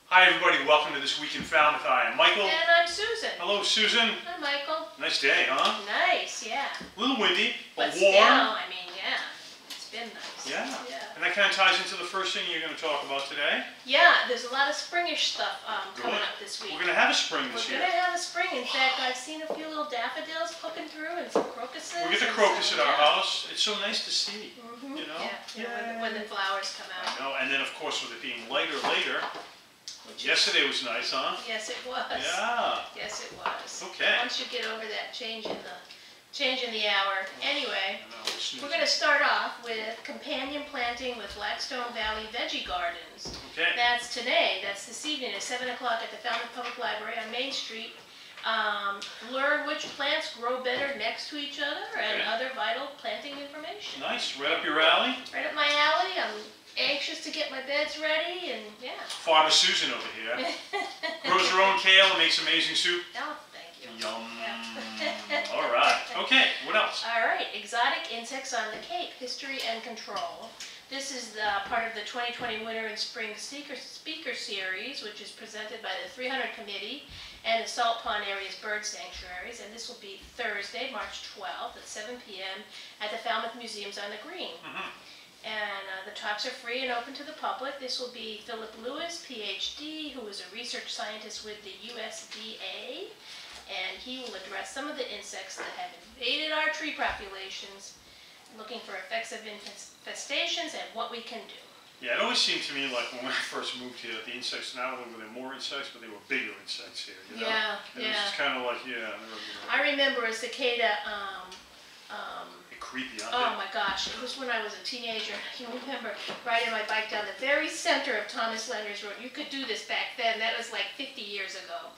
Hi everybody, welcome to This Week in Falmouth. I am Michael. And I'm Susan. Hello Susan. Hi Michael. Nice day, huh? Nice, yeah. A little windy, but still, warm. I mean, yeah. It's been nice. Yeah. Yeah. And that kind of ties into the first thing you're going to talk about today. Yeah, there's a lot of springish stuff coming up this week. We're going to have a spring this year. We're going to have a spring. In fact, I've seen a few little daffodils poking through and some crocuses. We get the crocus at our house. It's so nice to see, you know? Yeah, when the flowers come out. I know. And then of course with it being later, yesterday was nice, huh? Yes, it was. Yeah. Yes, it was. Okay. Once you get over that change in the hour. Anyway, we're going to to start off with companion planting with Blackstone Valley Veggie Gardens. Okay. That's today. That's this evening at 7 o'clock at the Falmouth Public Library on Main Street. Learn which plants grow better next to each other and other vital planting information. Nice. Right up your alley. Right up my alley. I'm anxious to get my beds ready and yeah. Farmer Susan over here. Grows her own kale and makes amazing soup. Oh, thank you. Yum. Yeah. All right. Okay, what else? All right. Exotic insects on the Cape, history and control. This is part of the 2020 Winter and Spring Speaker Series, which is presented by the 300 Committee and the Salt Pond Area's Bird Sanctuaries. And this will be Thursday, March 12th at 7 p.m. at the Falmouth Museums on the Green. And the talks are free and open to the public. This will be Philip Lewis, PhD, who is a research scientist with the USDA. And he will address some of the insects that have invaded our tree populations, looking for effects of infestations and what we can do. Yeah, it always seemed to me like when I first moved here, the insects, not only were there more insects, but they were bigger insects here, you know? Yeah, and it was just kind of like, I remember a cicada, creepy, aren't oh my gosh, it was when I was a teenager. I can remember riding my bike down the very center of Thomas Leonard's Road. You could do this back then, that was like 50 years ago.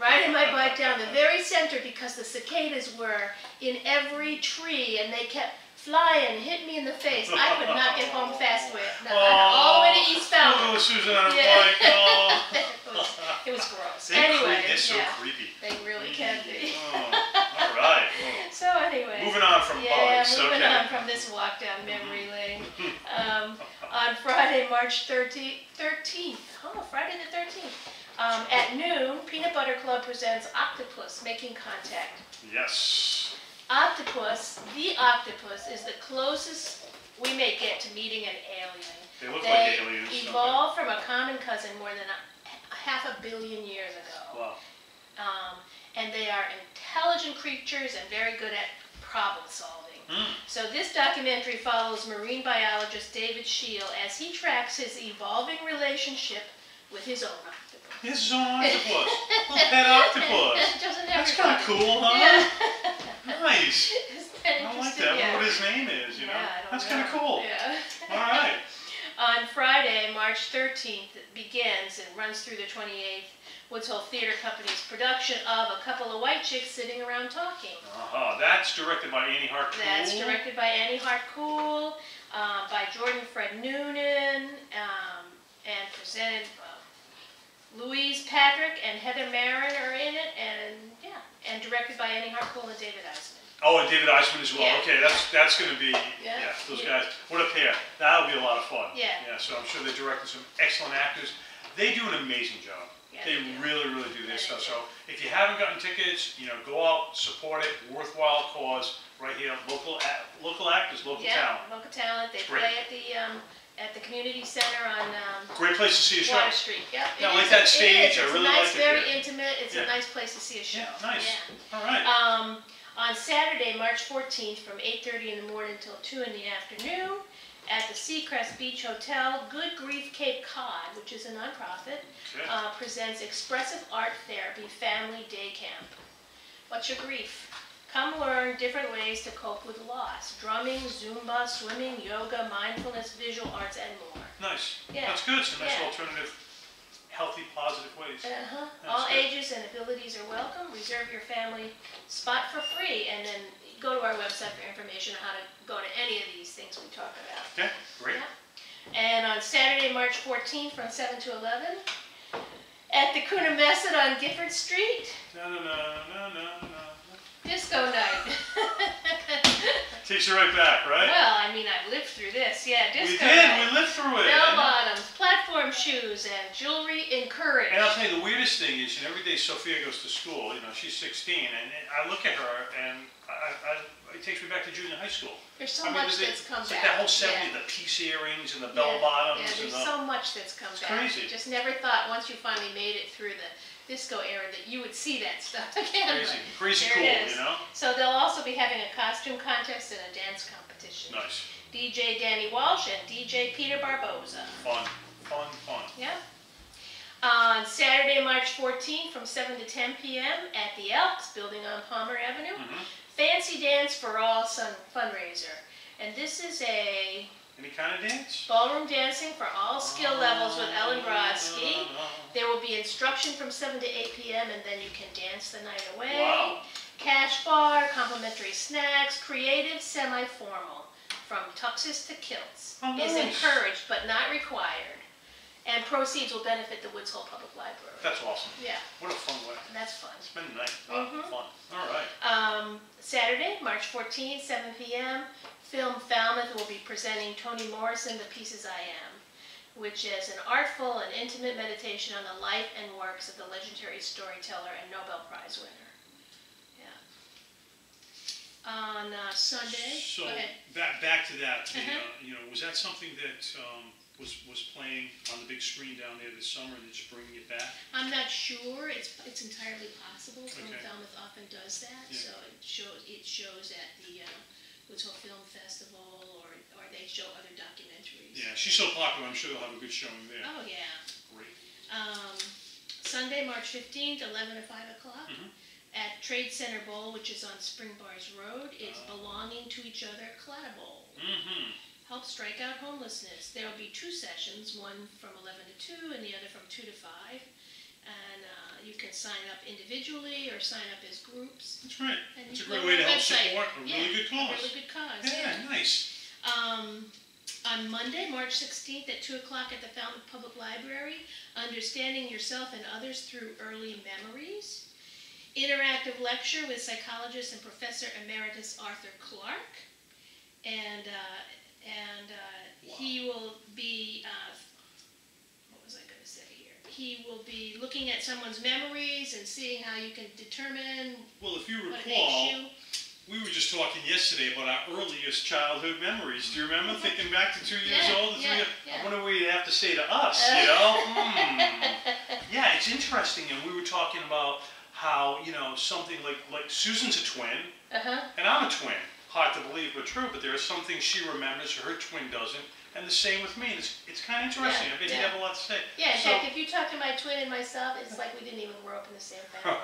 Riding my bike down the very center because the cicadas were in every tree and they kept flying and hit me in the face. I could not get home fast with it. All the way to East Falmouth. Oh, Susan on her bike. Oh. It was gross. They're so creepy. They really can be. All right. So anyway. Moving on from bugs. Moving on from this walk down memory lane. On Friday, March 13th. Oh, Friday the 13th. At noon, Peanut Butter Club presents Octopus Making Contact. Yes. The octopus is the closest we may get to meeting an alien. They look like aliens. They evolved from a common cousin more than half a billion years ago. Wow. And they are intelligent creatures and very good at problem solving. So this documentary follows marine biologist David Scheel as he tracks his evolving relationship with his own octopus. His own octopus. Little pet octopus. That's kind of cool, huh? Yeah. Nice. I like that. I wonder what his name is, you know? That's kind of cool. Yeah. All right. On Friday, March 13th, it begins and runs through the 28th, Woods Hole Theater Company's production of A Couple of White Chicks Sitting Around Talking. That's directed by Annie Hart Cool. That's directed by Annie Hart Cool, by Jordan Fred Noonan, and presented. Louise Patrick and Heather Marin are in it, and directed by Annie Hart Cool and David Eisman. Oh, and David Eisman as well. Yeah. Okay, that's going to be, those guys. What a pair. That'll be a lot of fun. Yeah. Yeah, so I'm sure they're directing some excellent actors. They do an amazing job. Yeah, they really, really do their stuff. So if you haven't gotten tickets, go out, support it. Worthwhile cause right here. Local actors, local talent. Yeah, local talent. They play at the community center on great place to see a show. Water Street. Yep. Yeah, I like that stage. I really like it. It's nice, very intimate. It's a nice place to see a show. Yeah, nice. Yeah. All right. On Saturday, March 14th, from 8:30 in the morning until 2 in the afternoon, at the Seacrest Beach Hotel, Good Grief Cape Cod, which is a nonprofit, presents Expressive Art Therapy Family Day Camp. What's your grief? Come learn different ways to cope with loss. Drumming, Zumba, swimming, yoga, mindfulness, visual arts, and more. Nice. Yeah. That's good. It's a nice alternative, healthy, positive ways. All ages and abilities are welcome. Reserve your family spot for free, and then go to our website for information on how to go to any of these things we talk about. Okay, great. Yeah. And on Saturday, March 14th, from 7 to 11, at the Coonamessett on Gifford Street. No. Disco night. Takes you right back, right? Well, I mean, I've lived through this. Yeah, disco night. We did. We lived through it. Bell bottoms. platform shoes and jewelry encouraged. And I'll tell you, the weirdest thing is, every day Sophia goes to school, she's 16, and I look at her, and it takes me back to junior high school. There's so much that's come back. Like that whole 70s, the piece earrings and the bell bottoms. Yeah, there's so much that's come back. Crazy. Just never thought once you finally made it through the disco era that you would see that stuff again. Crazy cool, So they'll also be having a costume contest and a dance competition. Nice. DJ Danny Walsh and DJ Peter Barboza. Fun. Yeah. On Saturday, March 14th from 7 to 10 p.m. at the Elks Building on Palmer Avenue. Fancy Dance for All fundraiser. And this is a... Any kind of dance? Ballroom dancing for all skill levels with Ellen Brodsky. There will be instruction from 7 to 8 p.m. and then you can dance the night away. Wow. Cash bar, complimentary snacks, creative, semi-formal. From tuxes to kilts is encouraged but not required. And proceeds will benefit the Woods Hole Public Library. That's awesome. Yeah. What a fun way. And that's fun. Spend the night. Fun. All right. Saturday, March 14th, 7 p.m. Film Falmouth will be presenting Toni Morrison, The Pieces I Am, which is an artful and intimate meditation on the life and works of the legendary storyteller and Nobel Prize winner. Yeah. On Sunday. So go ahead. back to that. Was that something that was playing on the big screen down there this summer and just bringing it back? I'm not sure. It's entirely possible. Film Falmouth often does that. Yeah. So it shows at the Woods Hole Film Festival, or they show other documentaries. Yeah, she's so popular. I'm sure they'll have a good showing there. Oh yeah. Great. Sunday, March 15th, 11 to 5 o'clock. At Trade Center Bowl, which is on Spring Bars Road, is Belonging to Each Other Clatta Bowl. Help strike out homelessness. There will be 2 sessions, one from 11 to 2 and the other from 2 to 5. And you can sign up individually or sign up as groups. That's right. And it's a great way to help support a really good cause. A really good cause. Yeah, nice. On Monday, March 16th at 2 o'clock at the Falmouth Public Library, Understanding Yourself and Others Through Early Memories. Interactive lecture with psychologist and Professor Emeritus Arthur Clarke. And he will be, what was I going to say here? He will be looking at someone's memories and seeing how you can determine Well, if you what recall, makes you. we were just talking yesterday about our earliest childhood memories. Do you remember thinking back to 2 years old? Yeah. I wonder what you'd have to say to us, Yeah, it's interesting. And we were talking about how, something like Susan's a twin, and I'm a twin. Hard to believe, but true. But there are some things she remembers, her twin doesn't, and the same with me. It's kind of interesting. I bet you'd have a lot to say. Yeah, in fact, if you talk to my twin and myself, it's like we didn't even grow up in the same family.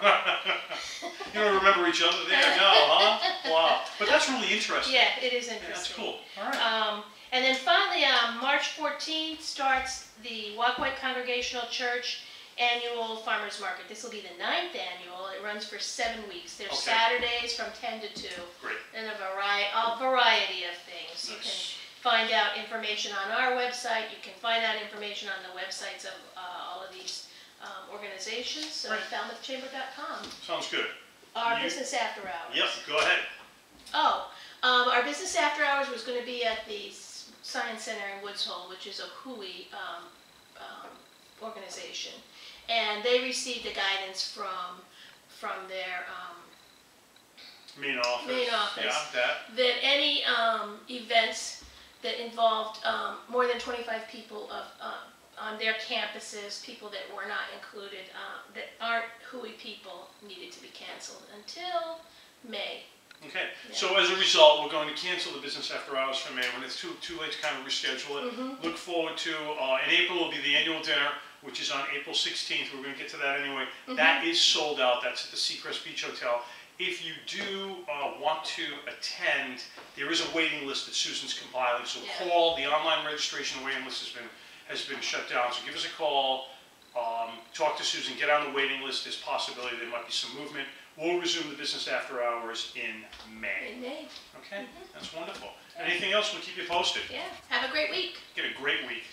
You don't remember each other there? No, huh? Wow. But that's really interesting. Yeah, it is interesting. Yeah, that's cool. All right. And then finally, March 14th starts the Walkway Congregational Church Annual Farmers Market. This will be the 9th annual. It runs for 7 weeks. There's Saturdays from 10 to 2. Great. And a variety of things. Nice. You can find out information on our website. You can find out information on the websites of all of these organizations. So falmouthchamber.com. Sounds good. Our business after hours. Yep, go ahead. Our business after hours was going to be at the Science Center in Woods Hole, which is a HUI organization. And they received the guidance from their main office. Yeah, that any events that involved more than 25 people on their campuses, people that were not included, that aren't HUI people, needed to be canceled until May. Okay, so as a result, we're going to cancel the business after hours for May. When it's too late to kind of reschedule it. Look forward to, in April will be the annual dinner, which is on April 16th. We're going to get to that anyway. That is sold out. That's at the Seacrest Beach Hotel. If you do want to attend, there is a waiting list that Susan's compiling. So call. The online registration waiting list has been shut down. So give us a call. Talk to Susan. Get on the waiting list. There's possibility there might be some movement. We'll resume the business after hours in May. In May. Okay, that's wonderful. Anything else? We'll keep you posted. Yeah. Have a great week. Get a great week.